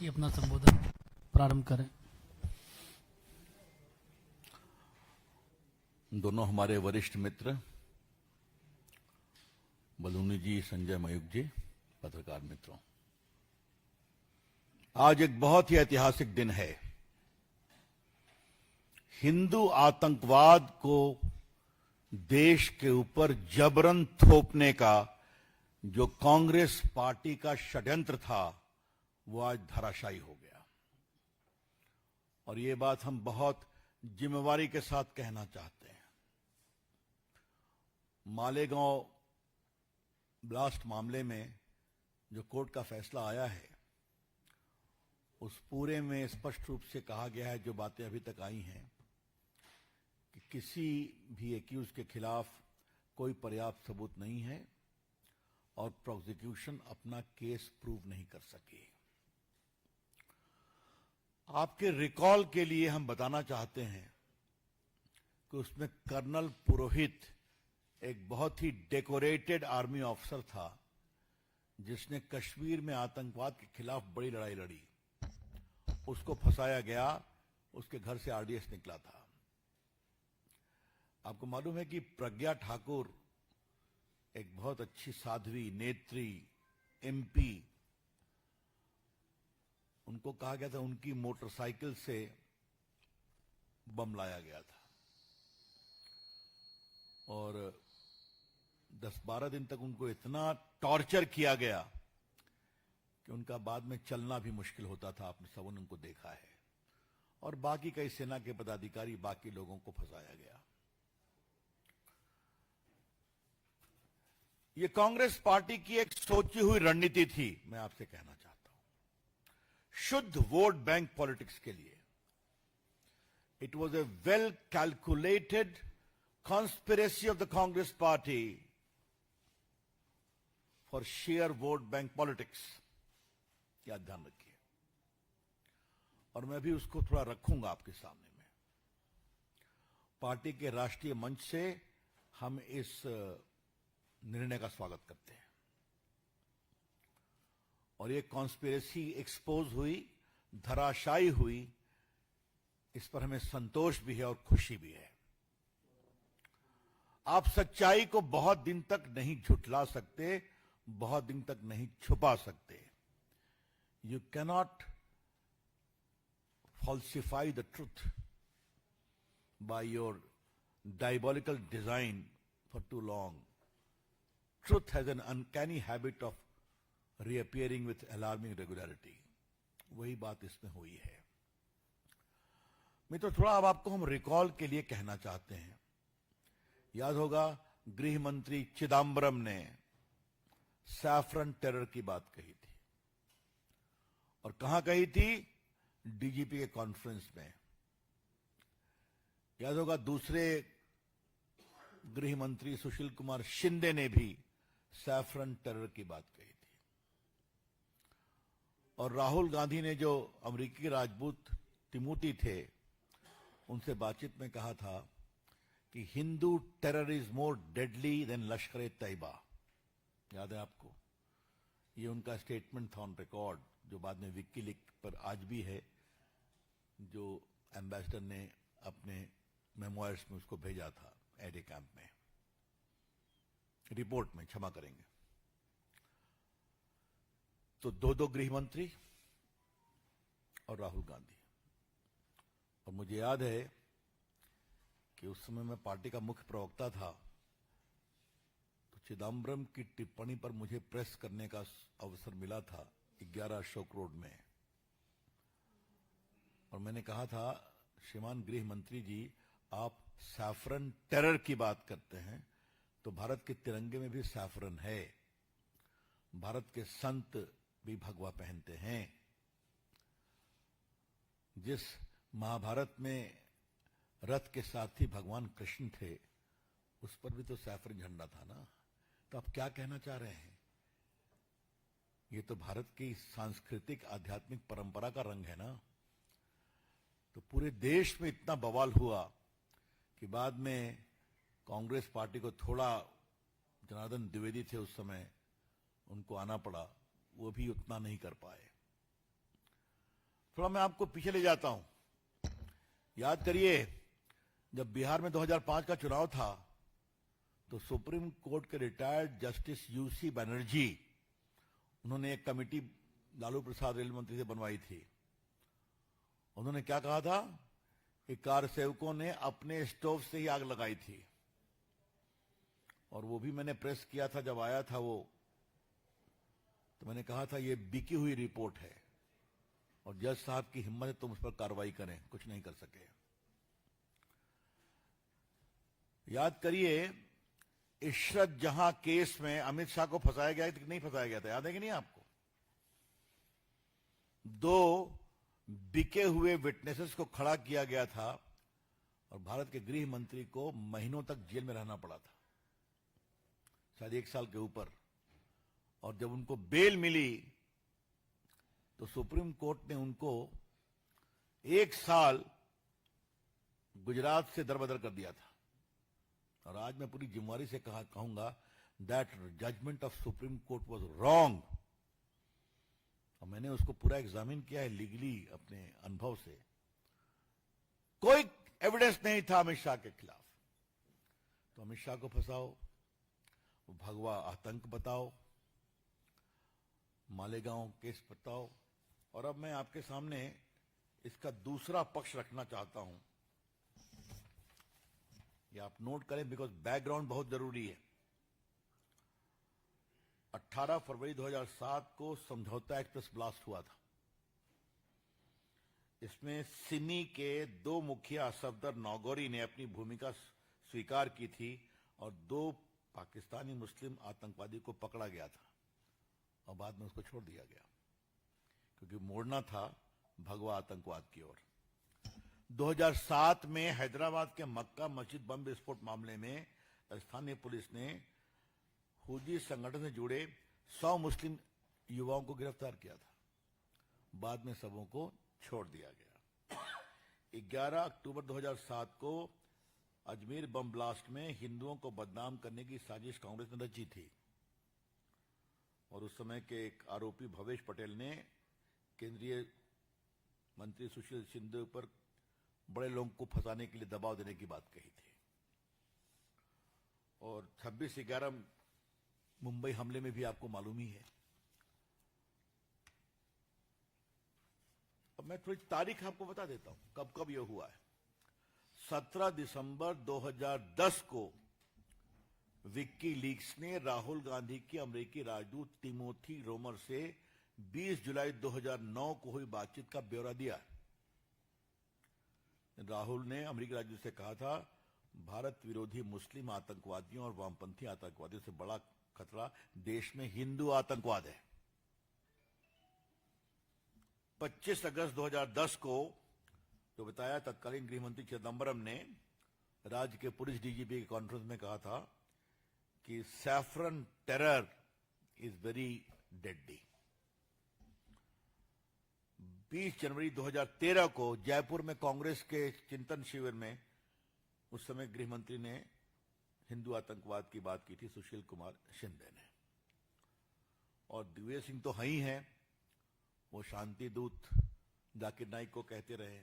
कि अपना संबोधन प्रारंभ करें। दोनों हमारे वरिष्ठ मित्र बलूनी जी, संजय मयूख जी, पत्रकार मित्रों, आज एक बहुत ही ऐतिहासिक दिन है। हिंदू आतंकवाद को देश के ऊपर जबरन थोपने का जो कांग्रेस पार्टी का षड्यंत्र था वो आज धराशायी हो गया। और ये बात हम बहुत जिम्मेवारी के साथ कहना चाहते हैं। मालेगांव ब्लास्ट मामले में जो कोर्ट का फैसला आया है उस पूरे में स्पष्ट रूप से कहा गया है, जो बातें अभी तक आई हैं, कि किसी भी एक्यूज के खिलाफ कोई पर्याप्त सबूत नहीं है और प्रोसिक्यूशन अपना केस प्रूव नहीं कर सकी। आपके रिकॉल के लिए हम बताना चाहते हैं कि उसमें कर्नल पुरोहित एक बहुत ही डेकोरेटेड आर्मी ऑफिसर था जिसने कश्मीर में आतंकवाद के खिलाफ बड़ी लड़ाई लड़ी। उसको फंसाया गया, उसके घर से आरडीएक्स निकला था। आपको मालूम है कि प्रज्ञा ठाकुर एक बहुत अच्छी साध्वी, नेत्री, एमपी, उनको कहा गया था उनकी मोटरसाइकिल से बम लाया गया था और 10-12 दिन तक उनको इतना टॉर्चर किया गया कि उनका बाद में चलना भी मुश्किल होता था। आपने सबने उनको देखा है। और बाकी कई सेना के पदाधिकारी, बाकी लोगों को फंसाया गया। ये कांग्रेस पार्टी की एक सोची हुई रणनीति थी। मैं आपसे कहना चाहता हूं, शुद्ध वोट बैंक पॉलिटिक्स के लिए it was a well calculated conspiracy of the Congress party for sheer vote bank politics। क्या ध्यान रखिए, और मैं भी उसको थोड़ा रखूंगा आपके सामने में। पार्टी के राष्ट्रीय मंच से हम इस निर्णय का स्वागत करते हैं और ये कॉन्स्पिरेसी एक्सपोज हुई, धराशायी हुई, इस पर हमें संतोष भी है और खुशी भी है। आप सच्चाई को बहुत दिन तक नहीं झुठला सकते, बहुत दिन तक नहीं छुपा सकते। You cannot falsify the truth by your diabolical design for too long. Truth has an uncanny habit of reappearing with alarming regularity. वही बात इसमें हुई है। मैं तो थोड़ा अब आपको हम रिकॉल के लिए कहना चाहते हैं। याद होगा, गृह मंत्री चिदम्बरम ने सैफरन टेरर की बात कही थी और कहां कही थी? डीजीपी के कॉन्फ्रेंस में। याद होगा, दूसरे गृह मंत्री सुशील कुमार शिंदे ने भी सैफरन टेरर की बात कही थी। और राहुल गांधी ने, जो अमेरिकी राजदूत तिमोथी थे, उनसे बातचीत में कहा था कि Hindu terror is more deadly than Lashkar e Taiba. याद है आपको? ये उनका स्टेटमेंट था ऑन रिकॉर्ड, जो बाद में विकीलीक पर आज भी है, जो एम्बेसडर ने अपने मेमोयर्स में उसको भेजा था एडे कैंप में, रिपोर्ट में, क्षमा करेंगे। तो दो गृह मंत्री और राहुल गांधी। और मुझे याद है कि उस समय मैं पार्टी का मुख्य प्रवक्ता था, तो चिदम्बरम की टिप्पणी पर मुझे प्रेस करने का अवसर मिला था 11 अशोक रोड में। और मैंने कहा था, श्रीमान गृह मंत्री जी, आप सैफरन टेरर की बात करते हैं तो भारत के तिरंगे में भी सैफरन है। भारत के संत भी भगवा पहनते हैं। जिस महाभारत में रथ के साथ ही भगवान कृष्ण थे, उस पर भी तो सैफरन झंडा था ना। तो आप क्या कहना चाह रहे हैं? ये तो भारत की सांस्कृतिक आध्यात्मिक परंपरा का रंग है ना। तो पूरे देश में इतना बवाल हुआ कि बाद में कांग्रेस पार्टी को थोड़ा, जनार्दन द्विवेदी थे उस समय, उनको आना पड़ा, वो भी उतना नहीं कर पाए। थोड़ा मैं आपको पीछे ले जाता हूं। याद करिए, जब बिहार में 2005 का चुनाव था तो सुप्रीम कोर्ट के रिटायर्ड जस्टिस यूसी बनर्जी, उन्होंने एक कमेटी लालू प्रसाद रेल मंत्री से बनवाई थी। उन्होंने क्या कहा था कि कार सेवकों ने अपने स्टोव से ही आग लगाई थी, और वो भी मैंने प्रेस किया था जब आया था वो, तो मैंने कहा था ये बिकी हुई रिपोर्ट है और जज साहब की हिम्मत है तुम उस पर कार्रवाई करें, कुछ नहीं कर सके। याद करिए, इशरत जहां केस में अमित शाह को फंसाया गया कि नहीं फंसाया गया था, याद है कि नहीं आपको? 2 बिके हुए विटनेसेस को खड़ा किया गया था और भारत के गृह मंत्री को महीनों तक जेल में रहना पड़ा था, शायद 1 साल के ऊपर। और जब उनको बेल मिली तो सुप्रीम कोर्ट ने उनको 1 साल गुजरात से दरबदर कर दिया था। और आज मैं पूरी जिम्मेवारी से कहूंगा that judgement of Supreme Court was wrong. और मैंने उसको पूरा एग्जामिन किया है लीगली अपने अनुभव से। कोई एविडेंस नहीं था अमित शाह के खिलाफ, तो अमित शाह को फंसाओ, भगवा आतंक बताओ, मालेगांव केस बताओ। और अब मैं आपके सामने इसका दूसरा पक्ष रखना चाहता हूं, ये आप नोट करें बिकॉज बैकग्राउंड बहुत जरूरी है। 18 फरवरी 2007 को समझौता एक्सप्रेस ब्लास्ट हुआ था। इसमें सिमी के 2 मुखिया सफदर नौगोरी ने अपनी भूमिका स्वीकार की थी और 2 पाकिस्तानी मुस्लिम आतंकवादी को पकड़ा गया था और बाद में उसको छोड़ दिया गया क्योंकि मोड़ना था भगवा आतंकवाद की ओर। 2007 में हैदराबाद के मक्का मस्जिद बम विस्फोट मामले में स्थानीय पुलिस ने हुजी संगठन से जुड़े 100 मुस्लिम युवाओं को गिरफ्तार किया था। बाद में सबों को छोड़ दिया गया। 11 अक्टूबर 2007 को अजमेर बम ब्लास्ट में हिंदुओं को बदनाम करने की साजिश कांग्रेस ने रची थी और उस समय के एक आरोपी भवेश पटेल ने केंद्रीय मंत्री सुशील शिंदे पर बड़े लोगों को फंसाने के लिए दबाव देने की बात कही थी। और 26/11 मुंबई हमले में भी आपको मालूम ही है। अब मैं थोड़ी तारीख आपको बता देता हूं कब कब यह हुआ है। 17 दिसंबर 2010 को विक्की लीक्स ने राहुल गांधी की अमेरिकी राजदूत टिमोथी रोमर से 20 जुलाई 2009 को हुई बातचीत का ब्यौरा दिया। राहुल ने अमेरिकी राजदूत से कहा था भारत विरोधी मुस्लिम आतंकवादियों और वामपंथी आतंकवादियों से बड़ा खतरा देश में हिंदू आतंकवाद है। 25 अगस्त 2010 को जो बताया तत्कालीन गृहमंत्री चिदम्बरम ने राज्य के पुलिस डीजीपी की कॉन्फ्रेंस में कहा था कि saffron terror is very deadly. 20 जनवरी 2013 को जयपुर में कांग्रेस के चिंतन शिविर में उस समय गृहमंत्री ने हिंदू आतंकवाद की बात की थी सुशील कुमार शिंदे ने। और दिग्विजय सिंह तो ही हैं, वो शांति दूत जाकिर नाइक को कहते रहे।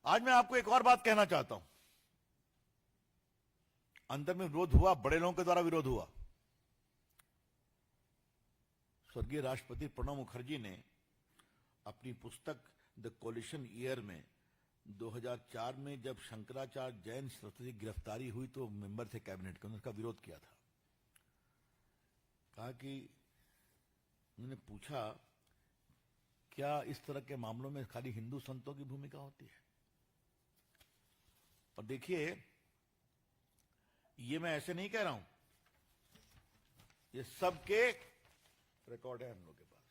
आज मैं आपको एक और बात कहना चाहता हूं। अंदर में विरोध हुआ, बड़े लोगों के द्वारा विरोध हुआ। स्वर्गीय राष्ट्रपति प्रणब मुखर्जी ने अपनी पुस्तक द कोलिशन ईयर में 2004 में जब शंकराचार्य जैन सरस्वती की गिरफ्तारी हुई तो मेंबर थे कैबिनेट के, उन्होंने उसका विरोध किया था। कहा कि उन्होंने पूछा क्या इस तरह के मामलों में खाली हिंदू संतों की भूमिका होती है? और देखिए, ये मैं ऐसे नहीं कह रहा हूं, ये सबके रिकॉर्ड है हम लोग के पास।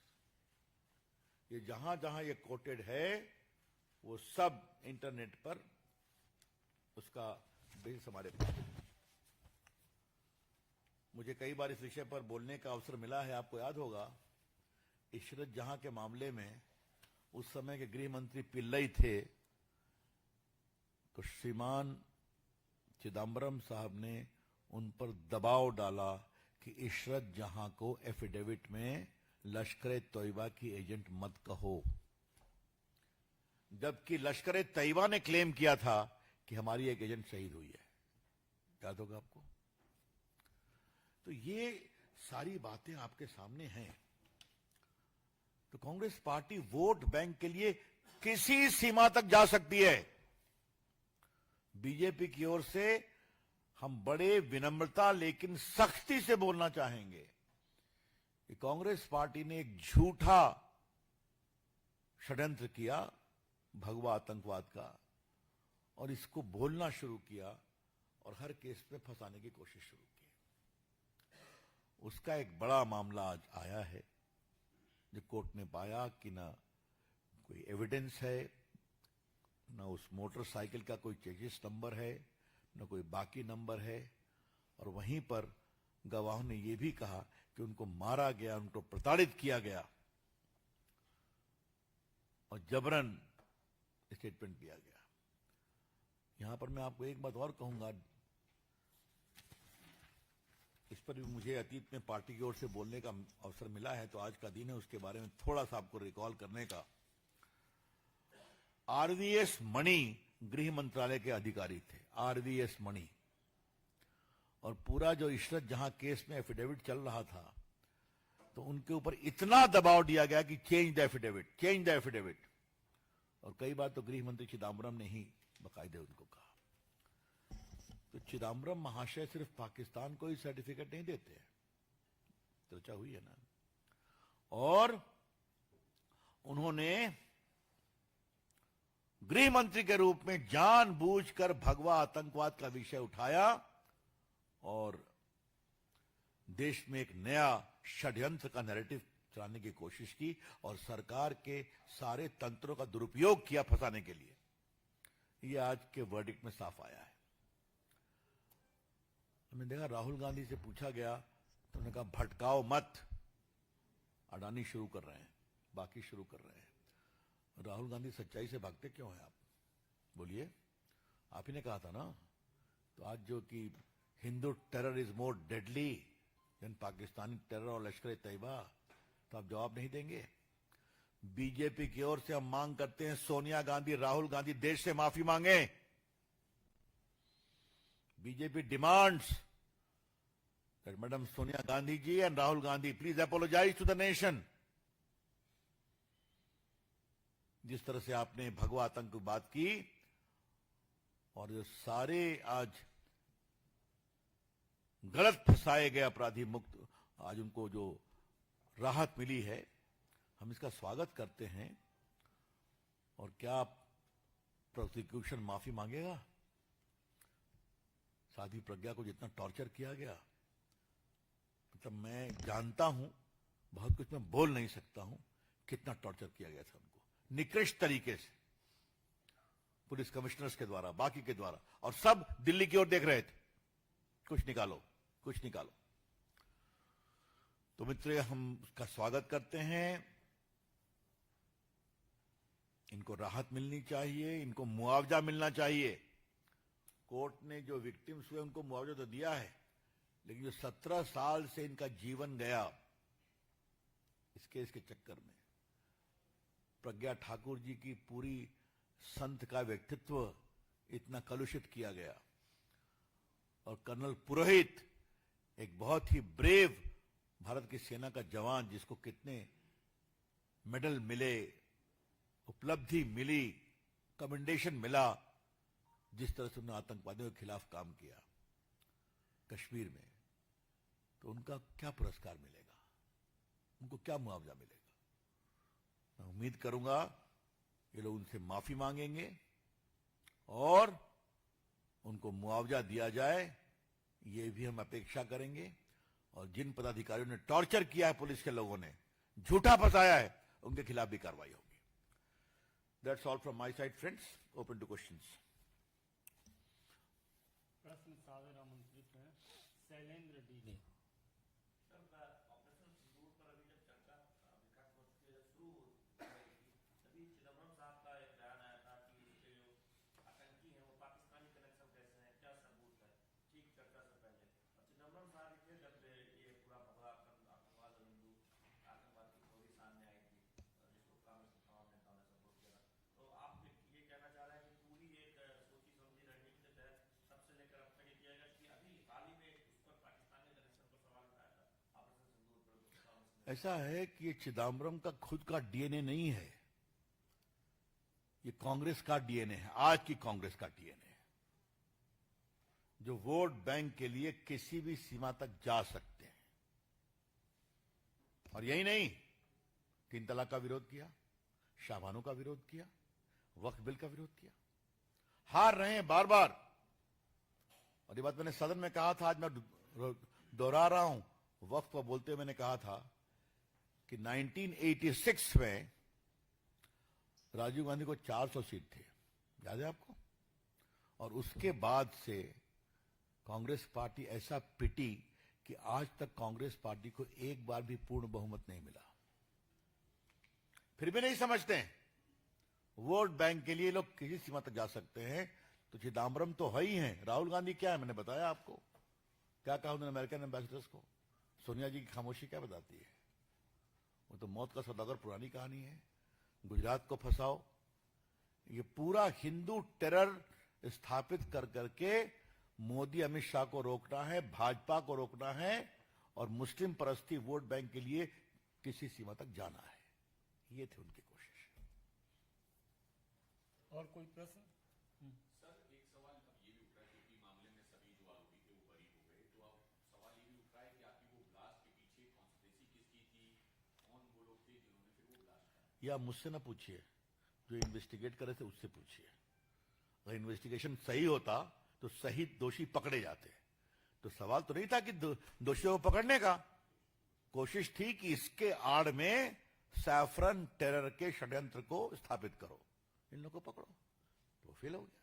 ये जहां जहां ये कोटेड है वो सब इंटरनेट पर उसका बेस हमारे पास है। मुझे कई बार इस विषय पर बोलने का अवसर मिला है। आपको याद होगा इशरत जहां के मामले में उस समय के गृह मंत्री पिल्लई थे, तो श्रीमान चिदम्बरम साहब ने उन पर दबाव डाला कि इशरत जहां को एफिडेविट में लश्कर तैयबा की एजेंट मत कहो, जबकि लश्कर तैयबा ने क्लेम किया था कि हमारी एक एजेंट शहीद हुई है। याद होगा आपको। तो ये सारी बातें आपके सामने हैं। तो कांग्रेस पार्टी वोट बैंक के लिए किसी सीमा तक जा सकती है। बीजेपी की ओर से हम बड़े विनम्रता लेकिन सख्ती से बोलना चाहेंगे कि कांग्रेस पार्टी ने एक झूठा षड्यंत्र किया भगवा आतंकवाद का, और इसको बोलना शुरू किया और हर केस में फंसाने की कोशिश शुरू की। उसका एक बड़ा मामला आज आया है, जो कोर्ट ने पाया कि ना कोई एविडेंस है, ना उस मोटरसाइकिल का कोई चेजिस नंबर है, ना कोई बाकी नंबर है, और वहीं पर गवाहों ने यह भी कहा कि उनको मारा गया, उनको प्रताड़ित किया गया और जबरन स्टेटमेंट दिया गया। यहां पर मैं आपको एक बात और कहूंगा, इस पर भी मुझे अतीत में पार्टी की ओर से बोलने का अवसर मिला है, तो आज का दिन है उसके बारे में थोड़ा सा आपको रिकॉल करने का। आरवीएस मणि गृह मंत्रालय के अधिकारी थे, आरवीएस मणि, और पूरा जो इशरत जहां केस में एफिडेविट चल रहा था, तो उनके ऊपर इतना दबाव दिया गया कि change the affidavit, change the affidavit, और कई बार तो गृह मंत्री चिदम्बरम ने ही बाकायदे उनको कहा। तो चिदम्बरम महाशय सिर्फ पाकिस्तान को ही सर्टिफिकेट नहीं देते हैं, चर्चा हुई है ना, और उन्होंने गृह मंत्री के रूप में जानबूझकर भगवा आतंकवाद का विषय उठाया और देश में एक नया षड्यंत्र का नैरेटिव चलाने की कोशिश की और सरकार के सारे तंत्रों का दुरुपयोग किया फंसाने के लिए। यह आज के वर्डिक्ट में साफ आया है। हमने देखा राहुल गांधी से पूछा गया तो उन्होंने कहा भटकाओ मत, अडानी शुरू कर रहे हैं, बाकी शुरू कर रहे हैं। राहुल गांधी सच्चाई से भागते क्यों हैं आप? बोलिए, आप ही ने कहा था ना। तो आज जो कि Hindu terror is more deadly than Pakistani terror और लश्कर तैयबा, तो आप जवाब नहीं देंगे। बीजेपी की ओर से हम मांग करते हैं सोनिया गांधी, राहुल गांधी देश से माफी मांगे। BJP demands that madam Sonia Gandhi ji and Rahul Gandhi please apologise to the nation. जिस तरह से आपने भगवा आतंक की बात की और जो सारे आज गलत फंसाए गए अपराधी मुक्त, आज उनको जो राहत मिली है, हम इसका स्वागत करते हैं। और क्या प्रोसिक्यूशन माफी मांगेगा? साध्वी प्रज्ञा को जितना टॉर्चर किया गया, मतलब मैं जानता हूं, बहुत कुछ मैं बोल नहीं सकता हूं, कितना टॉर्चर किया गया था उनको निकृष्ट तरीके से, पुलिस कमिश्नर्स के द्वारा, बाकी के द्वारा, और सब दिल्ली की ओर देख रहे थे, कुछ निकालो, कुछ निकालो। तो मित्र, हम उसका स्वागत करते हैं। इनको राहत मिलनी चाहिए, इनको मुआवजा मिलना चाहिए। कोर्ट ने जो विक्टिम्स हुए उनको मुआवजा तो दिया है, लेकिन जो 17 साल से इनका जीवन गया इस केस के चक्कर में, प्रज्ञा ठाकुर जी की पूरी संत का व्यक्तित्व इतना कलुषित किया गया, और कर्नल पुरोहित एक बहुत ही ब्रेव भारत की सेना का जवान, जिसको कितने मेडल मिले, उपलब्धि मिली, कमेंडेशन मिला, जिस तरह से उन्होंने आतंकवादियों के खिलाफ काम किया कश्मीर में, तो उनका क्या पुरस्कार मिलेगा, उनको क्या मुआवजा मिलेगा? मैं उम्मीद करूंगा ये लोग उनसे माफी मांगेंगे और उनको मुआवजा दिया जाए, ये भी हम अपेक्षा करेंगे। और जिन पदाधिकारियों ने टॉर्चर किया है, पुलिस के लोगों ने झूठा फंसाया है, उनके खिलाफ भी कार्रवाई होगी। That's all from my side friends, open two questions. प्रश्न सादर आमंत्रित हैं शैलेंद्र डी ने। ऐसा है कि ये चिदम्बरम का खुद का डीएनए नहीं है, ये कांग्रेस का डीएनए है, आज की कांग्रेस का डीएनए, जो वोट बैंक के लिए किसी भी सीमा तक जा सकते हैं। और यही नहीं, 3 तलाक का विरोध किया, शाहबानों का विरोध किया, वक्फ बिल का विरोध किया, हार रहे हैं बार बार। और ये बात मैंने सदन में कहा था, आज मैं दोहरा रहा हूं, वक्फ पर बोलते हुए मैंने कहा था कि 1986 में राजीव गांधी को 400 सीट थे, याद है आपको? और उसके बाद से कांग्रेस पार्टी ऐसा पिटी कि आज तक कांग्रेस पार्टी को एक बार भी पूर्ण बहुमत नहीं मिला। फिर भी नहीं समझते हैं, वोट बैंक के लिए लोग किसी सीमा तक जा सकते हैं। तो चिदम्बरम तो है ही हैं, राहुल गांधी क्या है, मैंने बताया आपको क्या कहा उन्होंने अमेरिकन एम्बेसडर्स को। सोनिया जी की खामोशी क्या बताती है? वो तो मौत का सौदागर पुरानी कहानी है। गुजरात को फंसाओ, ये पूरा हिंदू टेरर स्थापित कर करके मोदी अमित शाह को रोकना है, भाजपा को रोकना है और मुस्लिम परस्ती वोट बैंक के लिए किसी सीमा तक जाना है। ये थे उनकी कोशिश। और कोई प्रश्न? सर, एक सवाल अब ये भी उठ रहा है क्योंकि मामले में सभी जो आरोपी थे वो बरी हो गए, तो अब सवाल ये भी उठ रहा है कि आपकी वो ब्लास्ट के पीछे कॉन्स्पिरेसी किसकी थी, कौन वो लोग थे जिन्होंने फिर वो ब्लास्ट करा? या मुझसे ना पूछिए, जो इन्वेस्टिगेट करे थे उससे पूछिए। अगर इन्वेस्टिगेशन सही होता तो सही दोषी पकड़े जाते। तो सवाल तो नहीं था कि दोषियों को पकड़ने का, कोशिश थी कि इसके आड़ में सैफरन टेरर के षड्यंत्र को स्थापित करो, इन लोगों को पकड़ो, तो फेल हो गया।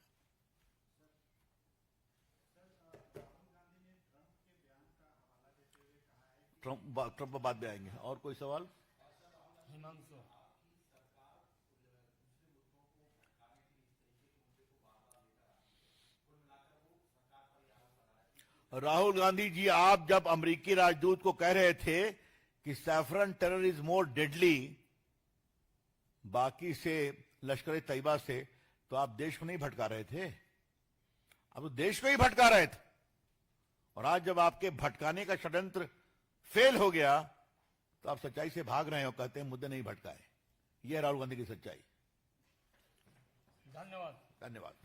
ट्रंप बाद में आएंगे। और कोई सवाल? हिमांशु, राहुल गांधी जी, आप जब अमेरिकी राजदूत को कह रहे थे कि saffron terror is more deadly बाकी से, लश्कर तैयबा से, तो आप देश को नहीं भटका रहे थे, आप तो देश को ही भटका रहे थे। और आज जब आपके भटकाने का षड्यंत्र फेल हो गया तो आप सच्चाई से भाग रहे हो, कहते हैं मुद्दे नहीं भटकाए। यह राहुल गांधी की सच्चाई। धन्यवाद। धन्यवाद।